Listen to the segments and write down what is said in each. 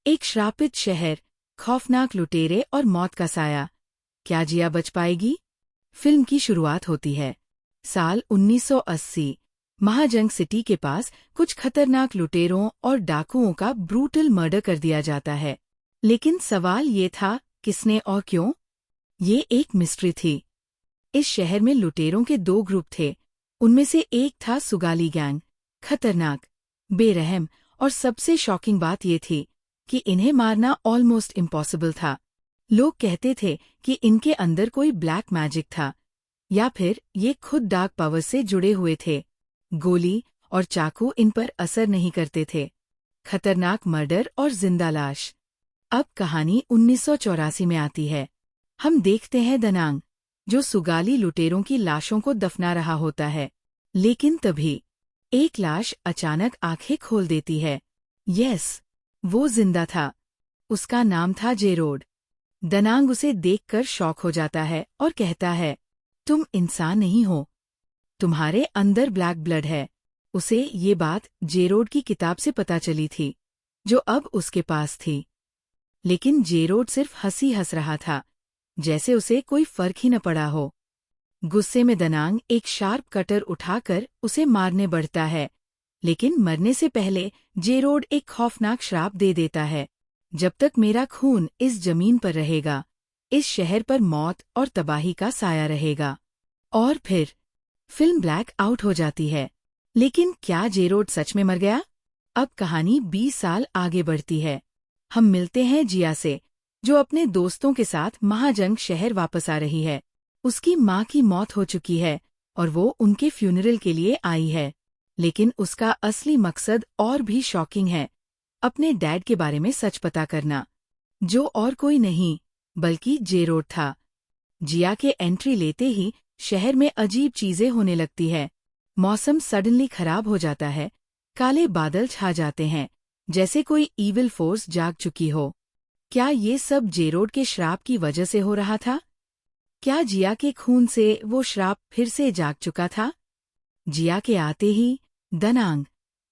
एक श्रापित शहर, खौफनाक लुटेरे और मौत का साया। क्या जिया बच पाएगी? फिल्म की शुरुआत होती है। साल 1980। महाजंग सिटी के पास कुछ खतरनाक लुटेरों और डाकुओं का ब्रूटल मर्डर कर दिया जाता है। लेकिन सवाल ये था, किसने और क्यों? ये एक मिस्ट्री थी। इस शहर में लुटेरों के दो ग्रुप थे। उनमें से एक था सुगाली गैंग, खतरनाक, बेरहम, और सबसे शॉकिंग बात ये थी कि इन्हें मारना ऑलमोस्ट इम्पॉसिबल था। लोग कहते थे कि इनके अंदर कोई ब्लैक मैजिक था, या फिर ये खुद डार्क पावर से जुड़े हुए थे। गोली और चाकू इन पर असर नहीं करते थे। खतरनाक मर्डर और जिंदा लाश। अब कहानी 1984 में आती है। हम देखते हैं दनांग, जो सुगाली लुटेरों की लाशों को दफना रहा होता है। लेकिन तभी एक लाश अचानक आंखें खोल देती है। यस, वो जिंदा था। उसका नाम था जेरोड। दनांग उसे देखकर शॉक हो जाता है और कहता है, तुम इंसान नहीं हो, तुम्हारे अंदर ब्लैक ब्लड है। उसे ये बात जेरोड की किताब से पता चली थी, जो अब उसके पास थी। लेकिन जेरोड सिर्फ हंस रहा था, जैसे उसे कोई फर्क ही न पड़ा हो। गुस्से में दनांग एक शार्प कटर उठाकर उसे मारने बढ़ता है, लेकिन मरने से पहले जेरोड एक खौफनाक श्राप दे देता है, जब तक मेरा खून इस जमीन पर रहेगा, इस शहर पर मौत और तबाही का साया रहेगा। और फिर फिल्म ब्लैक आउट हो जाती है। लेकिन क्या जेरोड सच में मर गया? अब कहानी 20 साल आगे बढ़ती है। हम मिलते हैं जिया से, जो अपने दोस्तों के साथ महाजंग शहर वापस आ रही है। उसकी माँ की मौत हो चुकी है और वो उनके फ्यूनरल के लिए आई है। लेकिन उसका असली मकसद और भी शॉकिंग है, अपने डैड के बारे में सच पता करना, जो और कोई नहीं बल्कि जेरोड था। जिया के एंट्री लेते ही शहर में अजीब चीजें होने लगती है। मौसम सडनली खराब हो जाता है, काले बादल छा जाते हैं, जैसे कोई ईविल फोर्स जाग चुकी हो। क्या ये सब जेरोड के श्राप की वजह से हो रहा था? क्या जिया के खून से वो श्राप फिर से जाग चुका था? जिया के आते ही दनांग,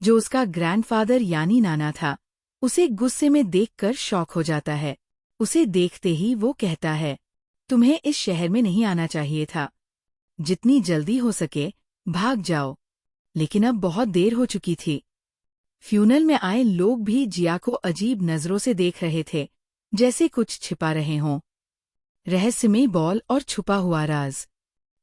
जो उसका ग्रैंडफादर यानी नाना था, उसे गुस्से में देखकर शॉक हो जाता है। उसे देखते ही वो कहता है, तुम्हें इस शहर में नहीं आना चाहिए था। जितनी जल्दी हो सके भाग जाओ। लेकिन अब बहुत देर हो चुकी थी। फ्यूनल में आए लोग भी जिया को अजीब नजरों से देख रहे थे, जैसे कुछ छिपा रहे हों। रहस्यमय बॉल और छुपा हुआ राज।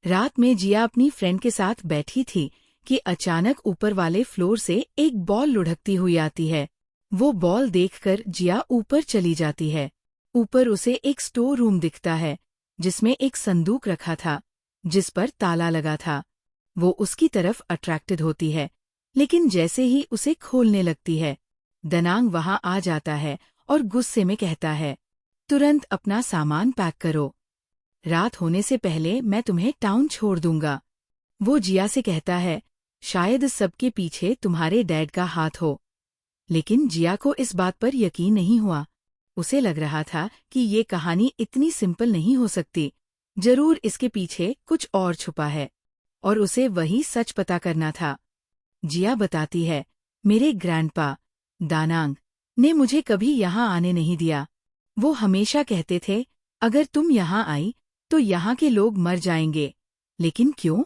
रात में जिया अपनी फ्रेंड के साथ बैठी थी कि अचानक ऊपर वाले फ्लोर से एक बॉल लुढ़कती हुई आती है। वो बॉल देखकर जिया ऊपर चली जाती है। ऊपर उसे एक स्टोर रूम दिखता है, जिसमें एक संदूक रखा था, जिस पर ताला लगा था। वो उसकी तरफ अट्रैक्टेड होती है, लेकिन जैसे ही उसे खोलने लगती है, दनांग वहां आ जाता है और गुस्से में कहता है, तुरंत अपना सामान पैक करो। रात होने से पहले मैं तुम्हें टाउन छोड़ दूंगा। वो जिया से कहता है, शायद सबके पीछे तुम्हारे डैड का हाथ हो। लेकिन जिया को इस बात पर यकीन नहीं हुआ। उसे लग रहा था कि ये कहानी इतनी सिंपल नहीं हो सकती। जरूर इसके पीछे कुछ और छुपा है, और उसे वही सच पता करना था। जिया बताती है, मेरे ग्रैंडपा दानांग ने मुझे कभी यहाँ आने नहीं दिया। वो हमेशा कहते थे, अगर तुम यहाँ आई तो यहाँ के लोग मर जाएंगे। लेकिन क्यों?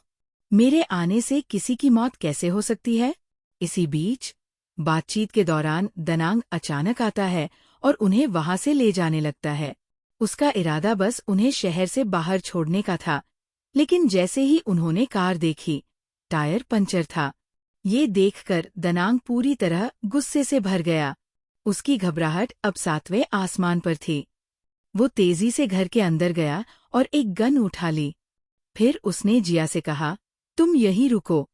मेरे आने से किसी की मौत कैसे हो सकती है? इसी बीच बातचीत के दौरान दनांग अचानक आता है और उन्हें वहां से ले जाने लगता है। उसका इरादा बस उन्हें शहर से बाहर छोड़ने का था, लेकिन जैसे ही उन्होंने कार देखी, टायर पंचर था। ये देखकर दनांग पूरी तरह गुस्से से भर गया। उसकी घबराहट अब 7वें आसमान पर थी। वो तेजी से घर के अंदर गया और एक गन उठा ली। फिर उसने जिया से कहा, तुम यहीं रुको,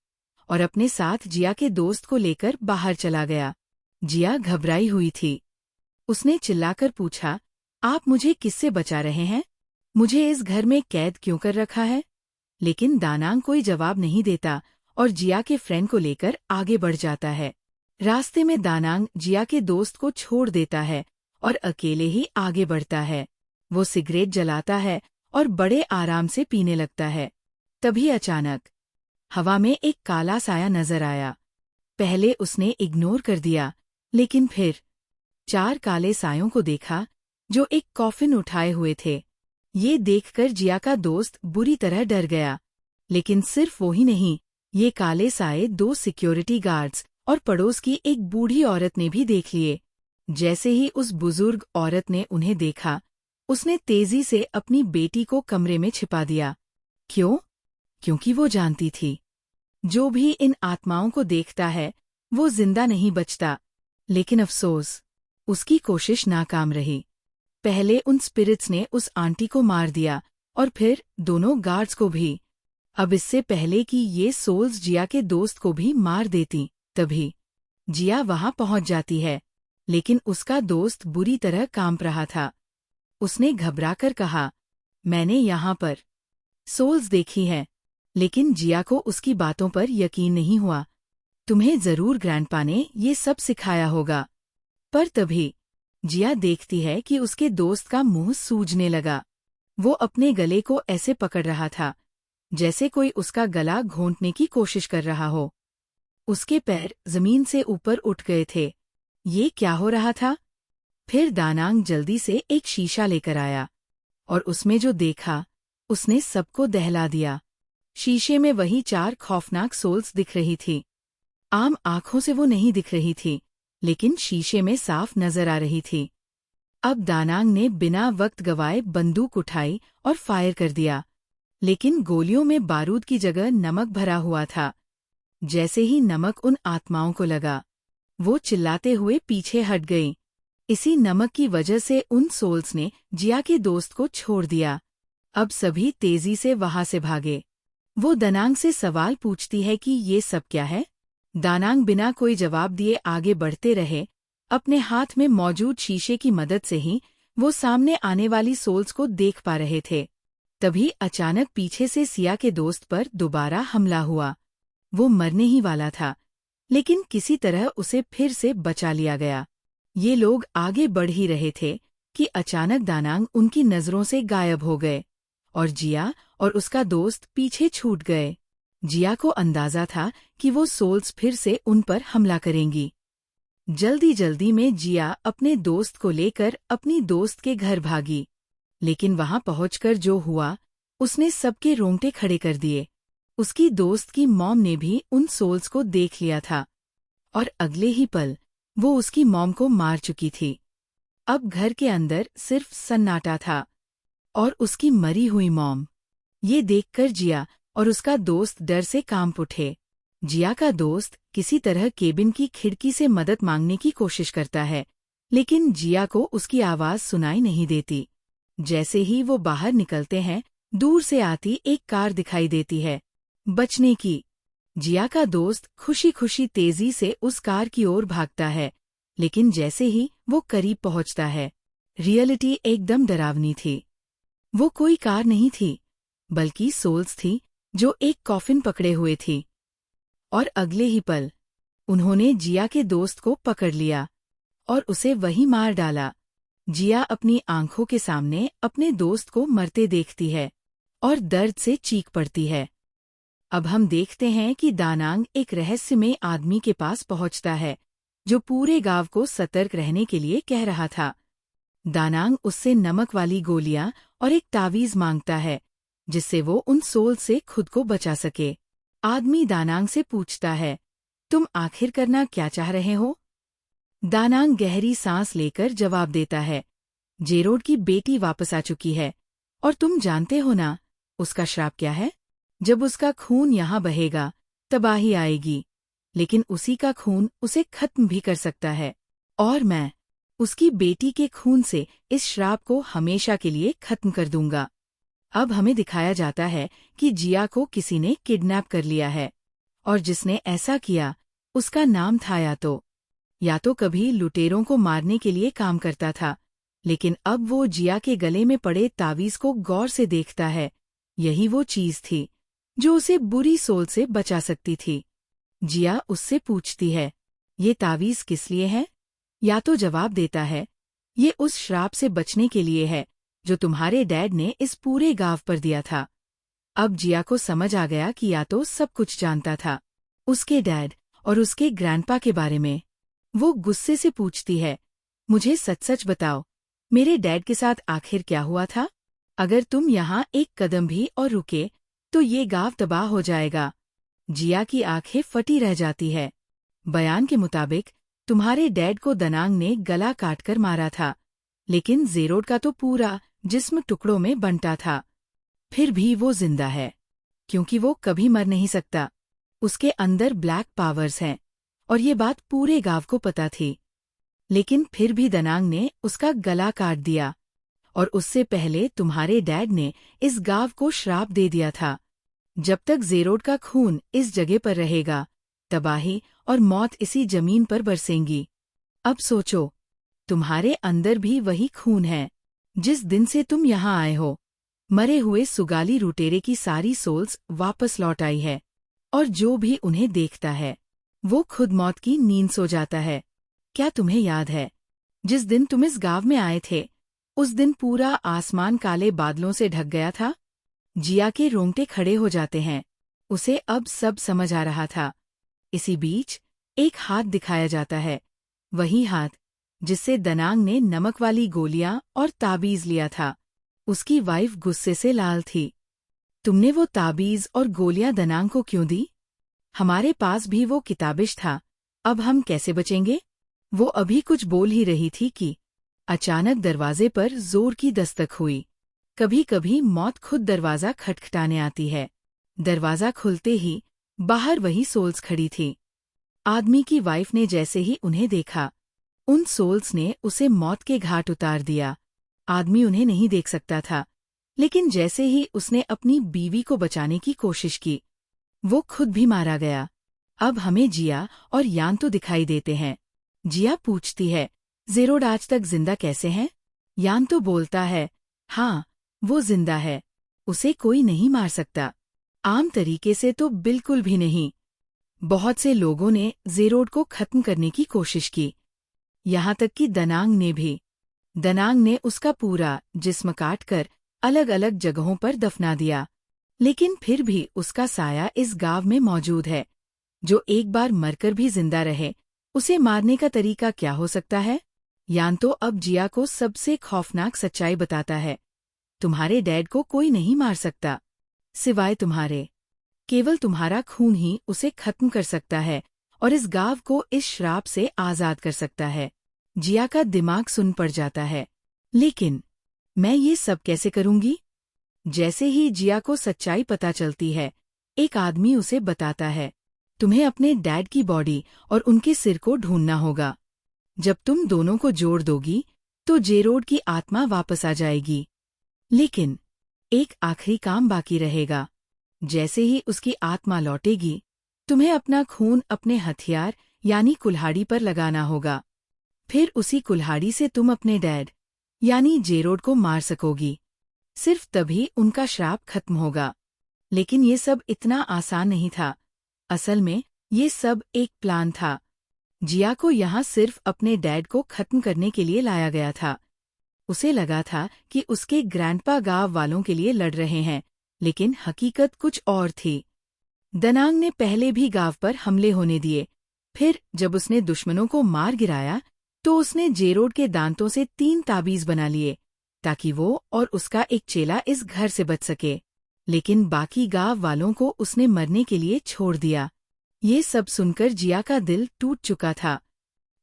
और अपने साथ जिया के दोस्त को लेकर बाहर चला गया। जिया घबराई हुई थी। उसने चिल्लाकर पूछा, आप मुझे किससे बचा रहे हैं? मुझे इस घर में कैद क्यों कर रखा है? लेकिन दानांग कोई जवाब नहीं देता और जिया के फ्रेंड को लेकर आगे बढ़ जाता है। रास्ते में दानांग जिया के दोस्त को छोड़ देता है और अकेले ही आगे बढ़ता है। वो सिगरेट जलाता है और बड़े आराम से पीने लगता है। तभी अचानक हवा में एक काला साया नजर आया। पहले उसने इग्नोर कर दिया, लेकिन फिर 4 काले सायों को देखा जो एक कॉफिन उठाए हुए थे। ये देखकर जिया का दोस्त बुरी तरह डर गया। लेकिन सिर्फ वो ही नहीं, ये काले साए 2 सिक्योरिटी गार्ड्स और पड़ोस की एक बूढ़ी औरत ने भी देख लिए। जैसे ही उस बुजुर्ग औरत ने उन्हें देखा, उसने तेजी से अपनी बेटी को कमरे में छिपा दिया। क्यों? क्योंकि वो जानती थी, जो भी इन आत्माओं को देखता है वो जिंदा नहीं बचता। लेकिन अफसोस, उसकी कोशिश नाकाम रही। पहले उन स्पिरिट्स ने उस आंटी को मार दिया और फिर दोनों गार्ड्स को भी। अब इससे पहले कि ये सोल्स जिया के दोस्त को भी मार देती, तभी जिया वहां पहुंच जाती है। लेकिन उसका दोस्त बुरी तरह कांप रहा था। उसने घबराकर कहा, मैंने यहाँ पर सोल्स देखी हैं। लेकिन जिया को उसकी बातों पर यकीन नहीं हुआ। तुम्हें जरूर ग्रैंडपा ने ये सब सिखाया होगा। पर तभी जिया देखती है कि उसके दोस्त का मुंह सूजने लगा। वो अपने गले को ऐसे पकड़ रहा था जैसे कोई उसका गला घोंटने की कोशिश कर रहा हो। उसके पैर जमीन से ऊपर उठ गए थे। ये क्या हो रहा था? फिर दानांग जल्दी से एक शीशा लेकर आया और उसमें जो देखा उसने सबको दहला दिया। शीशे में वही 4 खौफनाक सोल्स दिख रही थी। आम आंखों से वो नहीं दिख रही थी, लेकिन शीशे में साफ नजर आ रही थी। अब दानांग ने बिना वक्त गवाए बंदूक उठाई और फायर कर दिया। लेकिन गोलियों में बारूद की जगह नमक भरा हुआ था। जैसे ही नमक उन आत्माओं को लगा, वो चिल्लाते हुए पीछे हट गईं। इसी नमक की वजह से उन सोल्स ने जिया के दोस्त को छोड़ दिया। अब सभी तेजी से वहां से भागे। वो दानांग से सवाल पूछती है कि ये सब क्या है। दानांग बिना कोई जवाब दिए आगे बढ़ते रहे। अपने हाथ में मौजूद शीशे की मदद से ही वो सामने आने वाली सोल्स को देख पा रहे थे। तभी अचानक पीछे से सिया के दोस्त पर दोबारा हमला हुआ। वो मरने ही वाला था, लेकिन किसी तरह उसे फिर से बचा लिया गया। ये लोग आगे बढ़ ही रहे थे कि अचानक दानांग उनकी नजरों से गायब हो गए और जिया और उसका दोस्त पीछे छूट गए। जिया को अंदाजा था कि वो सोल्स फिर से उन पर हमला करेंगी। जल्दी जल्दी में जिया अपने दोस्त को लेकर अपनी दोस्त के घर भागी। लेकिन वहां पहुंचकर जो हुआ, उसने सबके रोंगटे खड़े कर दिए। उसकी दोस्त की मॉम ने भी उन सोल्स को देख लिया था और अगले ही पल वो उसकी मॉम को मार चुकी थी। अब घर के अंदर सिर्फ सन्नाटा था और उसकी मरी हुई मॉम। ये देखकर जिया और उसका दोस्त डर से कांप उठे। जिया का दोस्त किसी तरह केबिन की खिड़की से मदद मांगने की कोशिश करता है, लेकिन जिया को उसकी आवाज सुनाई नहीं देती। जैसे ही वो बाहर निकलते हैं, दूर से आती एक कार दिखाई देती है। बचने की जिया का दोस्त खुशी खुशी तेजी से उस कार की ओर भागता है, लेकिन जैसे ही वो करीब पहुंचता है, रियलिटी एकदम डरावनी थी। वो कोई कार नहीं थी, बल्कि सोल्स थी जो एक कॉफिन पकड़े हुए थी। और अगले ही पल उन्होंने जिया के दोस्त को पकड़ लिया और उसे वहीं मार डाला। जिया अपनी आंखों के सामने अपने दोस्त को मरते देखती है और दर्द से चीख पड़ती है। अब हम देखते हैं कि दानांग एक रहस्यमय आदमी के पास पहुंचता है, जो पूरे गांव को सतर्क रहने के लिए कह रहा था। दानांग उससे नमक वाली गोलियां और एक तावीज मांगता है, जिससे वो उन सोल से खुद को बचा सके। आदमी दानांग से पूछता है, तुम आखिर करना क्या चाह रहे हो? दानांग गहरी सांस लेकर जवाब देता है, जेरोड की बेटी वापस आ चुकी है, और तुम जानते हो ना, उसका श्राप क्या है? जब उसका खून यहाँ बहेगा, तबाही आएगी, लेकिन उसी का खून उसे खत्म भी कर सकता है, और मैं उसकी बेटी के खून से इस श्राप को हमेशा के लिए खत्म कर दूंगा। अब हमें दिखाया जाता है कि जिया को किसी ने किडनैप कर लिया है, और जिसने ऐसा किया उसका नाम था या तो कभी लुटेरों को मारने के लिए काम करता था, लेकिन अब वो जिया के गले में पड़े तावीज को गौर से देखता है। यही वो चीज थी जो उसे बुरी सोल से बचा सकती थी। जिया उससे पूछती है, ये तावीज किस लिए है? या तो जवाब देता है, ये उस श्राप से बचने के लिए है जो तुम्हारे डैड ने इस पूरे गांव पर दिया था। अब जिया को समझ आ गया कि या तो सब कुछ जानता था, उसके डैड और उसके ग्रैंडपा के बारे में। वो गुस्से से पूछती है, मुझे सच सच बताओ, मेरे डैड के साथ आखिर क्या हुआ था? अगर तुम यहाँ एक कदम भी और रुके, तो ये गाँव तबाह हो जाएगा। जिया की आंखें फटी रह जाती है। बयान के मुताबिक तुम्हारे डैड को दनांग ने गला काटकर मारा था, लेकिन जेरोड का तो पूरा जिस्म टुकड़ों में बंटा था। फिर भी वो जिंदा है, क्योंकि वो कभी मर नहीं सकता। उसके अंदर ब्लैक पावर्स हैं, और ये बात पूरे गांव को पता थी। लेकिन फिर भी दनांग ने उसका गला काट दिया, और उससे पहले तुम्हारे डैड ने इस गांव को श्राप दे दिया था। जब तक जेरोड का खून इस जगह पर रहेगा, तबाही और मौत इसी जमीन पर बरसेंगी। अब सोचो, तुम्हारे अंदर भी वही खून है। जिस दिन से तुम यहाँ आए हो, मरे हुए सुगाली रुटेरे की सारी सोल्स वापस लौट आई है, और जो भी उन्हें देखता है, वो खुद मौत की नींद सो जाता है। क्या तुम्हें याद है, जिस दिन तुम इस गांव में आए थे, उस दिन पूरा आसमान काले बादलों से ढक गया था? जिया के रोंगटे खड़े हो जाते हैं। उसे अब सब समझ आ रहा था। इसी बीच एक हाथ दिखाया जाता है, वही हाथ जिससे दनांग ने नमक वाली गोलियां और ताबीज लिया था। उसकी वाइफ गुस्से से लाल थी। तुमने वो ताबीज और गोलियां दनांग को क्यों दी? हमारे पास भी वो किताबिश था, अब हम कैसे बचेंगे? वो अभी कुछ बोल ही रही थी कि अचानक दरवाजे पर जोर की दस्तक हुई। कभी कभी मौत खुद दरवाजा खटखटाने आती है। दरवाजा खुलते ही बाहर वही सोल्स खड़ी थी। आदमी की वाइफ ने जैसे ही उन्हें देखा, उन सोल्स ने उसे मौत के घाट उतार दिया। आदमी उन्हें नहीं देख सकता था, लेकिन जैसे ही उसने अपनी बीवी को बचाने की कोशिश की, वो खुद भी मारा गया। अब हमें जिया और यान तो दिखाई देते हैं। जिया पूछती है, जेरोड आज तक जिंदा कैसे हैं? यान तो बोलता है, हाँ, वो जिंदा है। उसे कोई नहीं मार सकता। आम तरीके से तो बिल्कुल भी नहीं। बहुत से लोगों ने जेरोड को खत्म करने की कोशिश की, यहाँ तक कि दनांग ने भी। दनांग ने उसका पूरा जिस्म काटकर अलग अलग जगहों पर दफना दिया, लेकिन फिर भी उसका साया इस गांव में मौजूद है। जो एक बार मरकर भी जिंदा रहे, उसे मारने का तरीका क्या हो सकता है? यान तो अब जिया को सबसे खौफनाक सच्चाई बताता है। तुम्हारे डैड को कोई नहीं मार सकता, सिवाय तुम्हारे। केवल तुम्हारा खून ही उसे खत्म कर सकता है, और इस गांव को इस श्राप से आजाद कर सकता है। जिया का दिमाग सुन पड़ जाता है। लेकिन मैं ये सब कैसे करूंगी? जैसे ही जिया को सच्चाई पता चलती है, एक आदमी उसे बताता है, तुम्हें अपने डैड की बॉडी और उनके सिर को ढूंढना होगा। जब तुम दोनों को जोड़ दोगी, तो जेरोड की आत्मा वापस आ जाएगी। लेकिन एक आखिरी काम बाकी रहेगा। जैसे ही उसकी आत्मा लौटेगी, तुम्हें अपना खून अपने हथियार यानी कुल्हाड़ी पर लगाना होगा। फिर उसी कुल्हाड़ी से तुम अपने डैड यानी जेरोड को मार सकोगी। सिर्फ तभी उनका श्राप खत्म होगा। लेकिन ये सब इतना आसान नहीं था। असल में ये सब एक प्लान था। जिया को यहाँ सिर्फ अपने डैड को खत्म करने के लिए लाया गया था। उसे लगा था कि उसके ग्रैंडपा गांव वालों के लिए लड़ रहे हैं, लेकिन हकीकत कुछ और थी। दनांग ने पहले भी गांव पर हमले होने दिए। फिर जब उसने दुश्मनों को मार गिराया, तो उसने जेरोड के दांतों से 3 ताबीज बना लिए, ताकि वो और उसका एक चेला इस घर से बच सके। लेकिन बाकी गांव वालों को उसने मरने के लिए छोड़ दिया। ये सब सुनकर जिया का दिल टूट चुका था।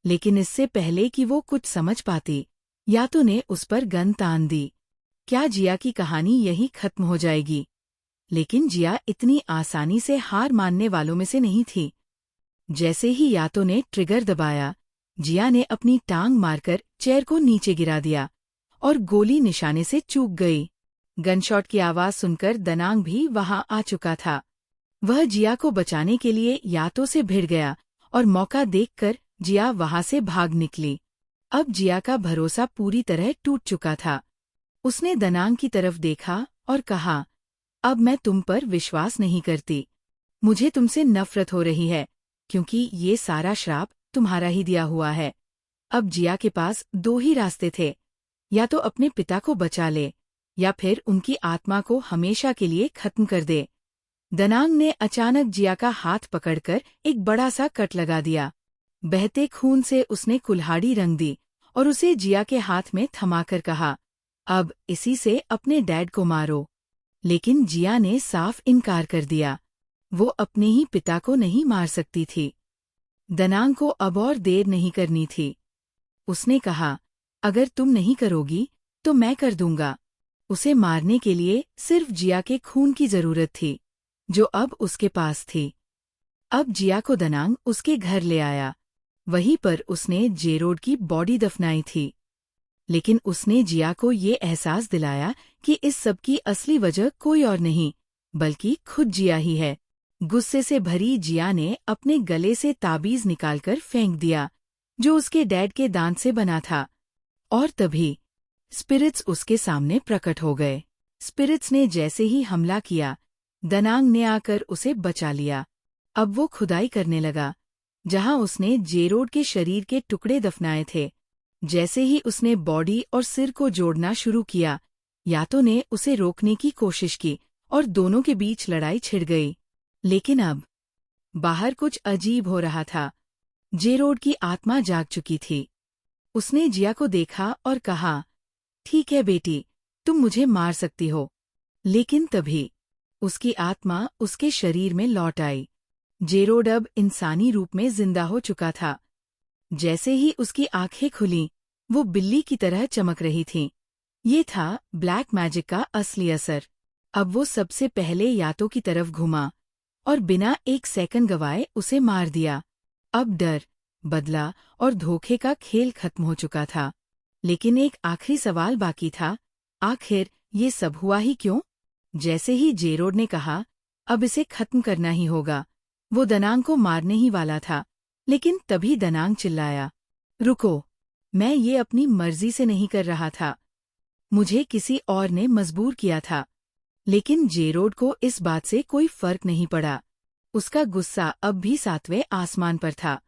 लेकिन इससे पहले कि वो कुछ समझ पाती, यातो ने उस पर गन तान दी। क्या जिया की कहानी यही खत्म हो जाएगी? लेकिन जिया इतनी आसानी से हार मानने वालों में से नहीं थी। जैसे ही यातो ने ट्रिगर दबाया, जिया ने अपनी टांग मारकर चेयर को नीचे गिरा दिया, और गोली निशाने से चूक गई। गनशॉट की आवाज सुनकर दनांग भी वहां आ चुका था। वह जिया को बचाने के लिए यातो से भिड़ गया, और मौका देखकर जिया वहां से भाग निकली। अब जिया का भरोसा पूरी तरह टूट चुका था। उसने दनांग की तरफ देखा और कहा, अब मैं तुम पर विश्वास नहीं करती। मुझे तुमसे नफरत हो रही है, क्योंकि ये सारा श्राप तुम्हारा ही दिया हुआ है। अब जिया के पास 2 ही रास्ते थे, या तो अपने पिता को बचा ले, या फिर उनकी आत्मा को हमेशा के लिए खत्म कर दे। दनांग ने अचानक जिया का हाथ पकड़कर एक बड़ा सा कट लगा दिया। बहते खून से उसने कुल्हाड़ी रंग दी, और उसे जिया के हाथ में थमाकर कहा, अब इसी से अपने डैड को मारो। लेकिन जिया ने साफ इनकार कर दिया। वो अपने ही पिता को नहीं मार सकती थी। दनांग को अब और देर नहीं करनी थी। उसने कहा, अगर तुम नहीं करोगी तो मैं कर दूंगा। उसे मारने के लिए सिर्फ जिया के खून की जरूरत थी, जो अब उसके पास थी। अब जिया को दनांग उसके घर ले आया। वहीं पर उसने जेरोड की बॉडी दफनाई थी। लेकिन उसने जिया को ये एहसास दिलाया कि इस सब की असली वजह कोई और नहीं, बल्कि खुद जिया ही है। गुस्से से भरी जिया ने अपने गले से ताबीज निकालकर फेंक दिया, जो उसके डैड के दांत से बना था। और तभी स्पिरिट्स उसके सामने प्रकट हो गए। स्पिरिट्स ने जैसे ही हमला किया, दनांग ने आकर उसे बचा लिया। अब वो खुदाई करने लगा, जहां उसने जेरोड के शरीर के टुकड़े दफनाए थे। जैसे ही उसने बॉडी और सिर को जोड़ना शुरू किया, यातो ने उसे रोकने की कोशिश की और दोनों के बीच लड़ाई छिड़ गई। लेकिन अब बाहर कुछ अजीब हो रहा था। जेरोड की आत्मा जाग चुकी थी। उसने जिया को देखा और कहा, ठीक है बेटी, तुम मुझे मार सकती हो। लेकिन तभी उसकी आत्मा उसके शरीर में लौट आई। जेरोड अब इंसानी रूप में जिंदा हो चुका था। जैसे ही उसकी आंखें खुलीं, वो बिल्ली की तरह चमक रही थीं। ये था ब्लैक मैजिक का असली असर। अब वो सबसे पहले यातो की तरफ घुमा और बिना एक सेकंड गवाए उसे मार दिया। अब डर, बदला और धोखे का खेल खत्म हो चुका था। लेकिन एक आखिरी सवाल बाकी था, आखिर ये सब हुआ ही क्यों? जैसे ही जेरोड ने कहा, अब इसे खत्म करना ही होगा, वो दनांग को मारने ही वाला था। लेकिन तभी दनांग चिल्लाया, रुको, मैं ये अपनी मर्जी से नहीं कर रहा था। मुझे किसी और ने मजबूर किया था। लेकिन जेरोड को इस बात से कोई फर्क नहीं पड़ा। उसका गुस्सा अब भी 7वें आसमान पर था।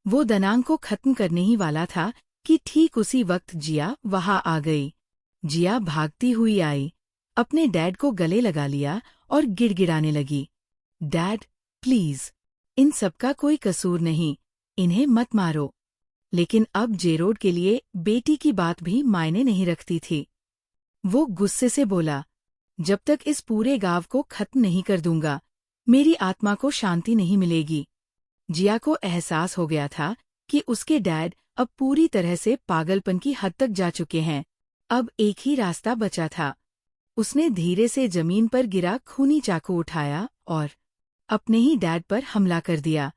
वो दनांग को खत्म करने ही वाला था कि ठीक उसी वक्त जिया वहां आ गई। जिया भागती हुई आई, अपने डैड को गले लगा लिया और गिड़गिड़ाने लगी, डैड प्लीज, इन सबका कोई कसूर नहीं, इन्हें मत मारो। लेकिन अब जेरोड के लिए बेटी की बात भी मायने नहीं रखती थी। वो गुस्से से बोला, जब तक इस पूरे गांव को खत्म नहीं कर दूंगा, मेरी आत्मा को शांति नहीं मिलेगी। जिया को एहसास हो गया था कि उसके डैड अब पूरी तरह से पागलपन की हद तक जा चुके हैं। अब एक ही रास्ता बचा था। उसने धीरे से जमीन पर गिरा खूनी चाकू उठाया और अपने ही डैड पर हमला कर दिया।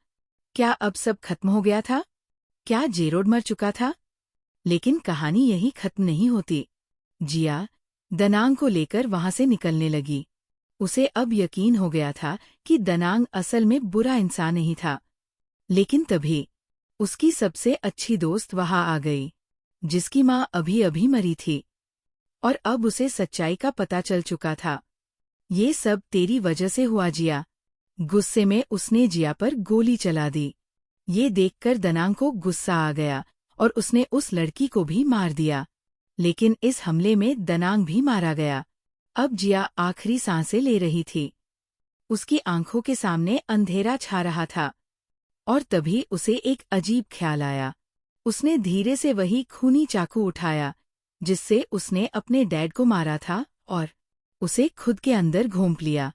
क्या अब सब खत्म हो गया था? क्या जेरोड मर चुका था? लेकिन कहानी यही खत्म नहीं होती। जिया दनांग को लेकर वहां से निकलने लगी। उसे अब यकीन हो गया था कि दनांग असल में बुरा इंसान नहीं था। लेकिन तभी उसकी सबसे अच्छी दोस्त वहां आ गई, जिसकी मां अभी अभी मरी थी। और अब उसे सच्चाई का पता चल चुका था। ये सब तेरी वजह से हुआ जिया। गुस्से में उसने जिया पर गोली चला दी। ये देखकर दनांग को गुस्सा आ गया और उसने उस लड़की को भी मार दिया। लेकिन इस हमले में दनांग भी मारा गया। अब जिया आखिरी सांसें ले रही थी। उसकी आंखों के सामने अंधेरा छा रहा था। और तभी उसे एक अजीब ख्याल आया। उसने धीरे से वही खूनी चाकू उठाया जिससे उसने अपने डैड को मारा था और उसे खुद के अंदर घोंप लिया।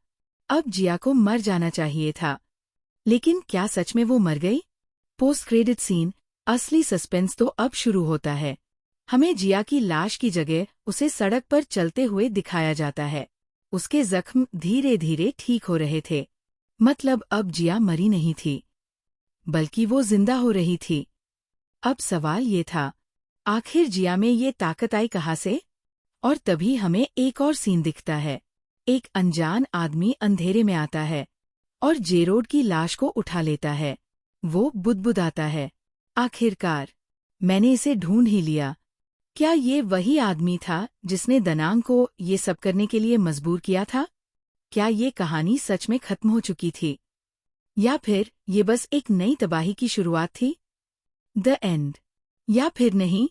अब जिया को मर जाना चाहिए था। लेकिन क्या सच में वो मर गई? पोस्ट क्रेडिट सीन, असली सस्पेंस तो अब शुरू होता है। हमें जिया की लाश की जगह उसे सड़क पर चलते हुए दिखाया जाता है। उसके जख्म धीरे धीरे ठीक हो रहे थे। मतलब अब जिया मरी नहीं थी, बल्कि वो जिंदा हो रही थी। अब सवाल ये था, आखिर जिया में ये ताकत आई कहाँ से? और तभी हमें एक और सीन दिखता है। एक अनजान आदमी अंधेरे में आता है और जेरोड की लाश को उठा लेता है। वो बुदबुदाता है, आखिरकार मैंने इसे ढूंढ ही लिया। क्या ये वही आदमी था जिसने दनांग को ये सब करने के लिए मजबूर किया था? क्या ये कहानी सच में खत्म हो चुकी थी, या फिर ये बस एक नई तबाही की शुरुआत थी? The end. या फिर नहीं,